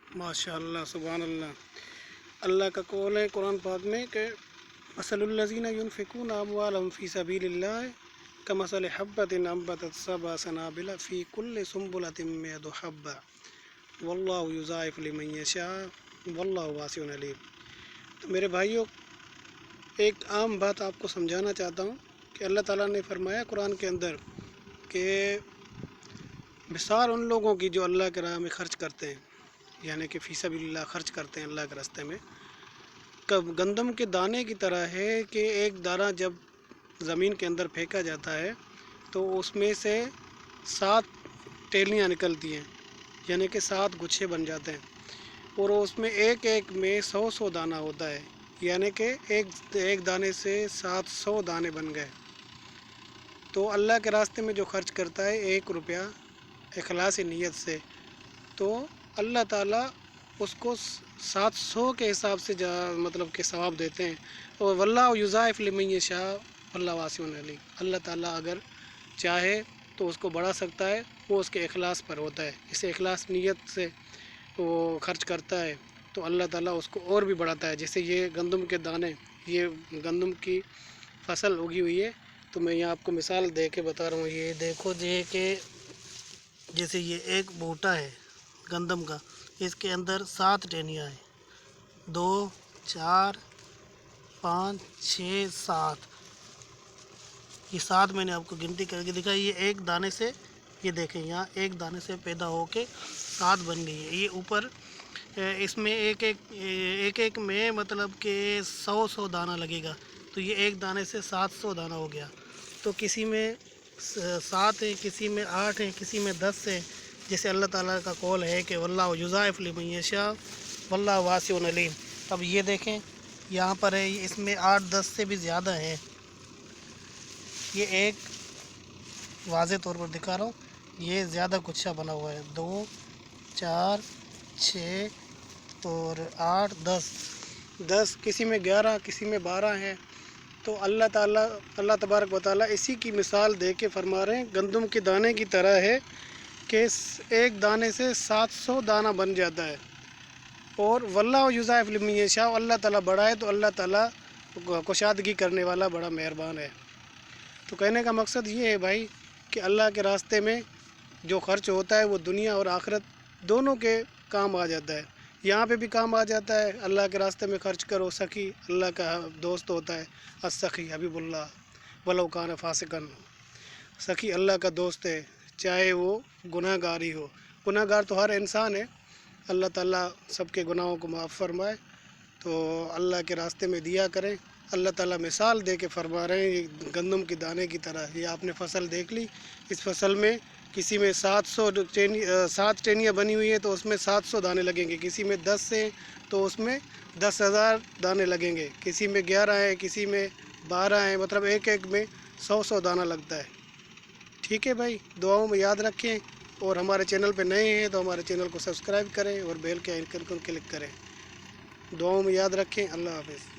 माशाअल्लाह सुभान अल्लाह। अल्लाह का कौल है कुरान पाक में कि मसलुल्लज़ीना युनफ़िक़ूना अम्वालहुम फ़ी सबीलिल्लाह कमसलि हब्बतिन अम्बतत सबअ सनाबिला फ़ी कुल्लि सुंबुलतिन मिअतु हब्बा वल्लाहु युज़ाइफ़ु लिमन यशा वल्लाहु वासिउन अलीम। तो मेरे भाइयों, एक आम बात आपको समझाना चाहता हूँ कि अल्लाह ताला ने फरमाया कुरान के अंदर कि मिसाल उन लोगों की जो अल्लाह के राह में ख़र्च करते हैं, यानी कि फ़ी सबीलिल्लाह ख़र्च करते हैं अल्लाह के रास्ते में, कब गंदम के दाने की तरह है कि एक दाना जब ज़मीन के अंदर फेंका जाता है तो उसमें से 7 टेलियाँ निकलती हैं, यानी कि 7 गुच्छे बन जाते हैं, और उसमें एक एक में 100 दाना होता है, यानी कि एक दाने से 700 दाने बन गए। तो अल्लाह के रास्ते में जो खर्च करता है 1 रुपया इखलास नीयत से, तो अल्लाह ताला उसको 700 के हिसाब से मतलब के सवाब देते हैं। और वल्लाहु युज़ाइफ़ु लिमन यशा वल्लाहु वासिउन अलीम। अल्लाह ताला अगर चाहे तो उसको बढ़ा सकता है, वो उसके इखलास पर होता है। इसे इखलास नीयत से वो खर्च करता है तो अल्लाह ताला उसको और भी बढ़ाता है। जैसे ये गंदम के दाने, ये गंदम की फसल उगी हुई है, तो मैं यहाँ आपको मिसाल दे के बता रहा हूँ। ये देखो जी कि जैसे ये एक बूटा है गंदम का, इसके अंदर 7 टहनियाँ हैं, 2 4 5 6 7। ये 7 मैंने आपको गिनती करके दिखाई। ये एक दाने से, ये देखें यहाँ एक दाने से पैदा होके 7 बन गई है। ये ऊपर इसमें एक में मतलब कि 100 दाना लगेगा, तो ये एक दाने से 700 दाना हो गया। तो किसी में 7 है, किसी में 8 है, किसी में 10 है। जैसे अल्लाह ताला का कौल है कि वल्लाहु युज़ाइफ़ु लिमन यशा वल्लाहु वासिउन अलीम। अब ये देखें यहाँ पर है, इसमें 8-10 से भी ज़्यादा है। ये एक वाज़े तौर पर दिखा रहा हूँ, ये ज़्यादा गुच्छा बना हुआ है। 2 4 6 और 8 10, किसी में 11, किसी में 12 है। तो अल्लाह तबारक व तआला इसी की मिसाल दे के फरमा रहे हैं, गंदम के दाने की तरह है कि एक दाने से 700 दाना बन जाता है। और वल्लाहु युज़ाइफ़ु लिमन यशा, अल्लाह ताला बड़ा है तो अल्लाह ताला कुशादगी करने वाला बड़ा मेहरबान है। तो कहने का मकसद ये है भाई कि अल्लाह के रास्ते में जो खर्च होता है वो दुनिया और आखिरत दोनों के काम आ जाता है। यहाँ पे भी काम आ जाता है, अल्लाह के रास्ते में खर्च करो। सखी अल्लाह का दोस्त होता है, अस्सखी हबीबुल्लाह वलौ कान फासिकन। सखी अल्लाह का दोस्त है, चाहे वो गुनाहगार ही हो। गुनाहगार तो हर इंसान है, अल्लाह ताला सबके गुनाहों को माफ़ फरमाए। तो अल्लाह के रास्ते में दिया करें। अल्लाह ताला मिसाल दे के फरमा रहे हैं, ये गंदम के दाने की तरह। ये आपने फसल देख ली, इस फसल में किसी में 7 टेनियाँ बनी हुई है तो उसमें 700 दाने लगेंगे, किसी में 10 से तो उसमें 10,000 दाने लगेंगे, किसी में 11 है, किसी में 12 है, मतलब एक एक में 100 दाना लगता है। ठीक है भाई, दुआओं में याद रखें। और हमारे चैनल पे नए हैं तो हमारे चैनल को सब्सक्राइब करें और बेल के आइकन को क्लिक करें। दुआओं में याद रखें। अल्लाह हाफ़िज़।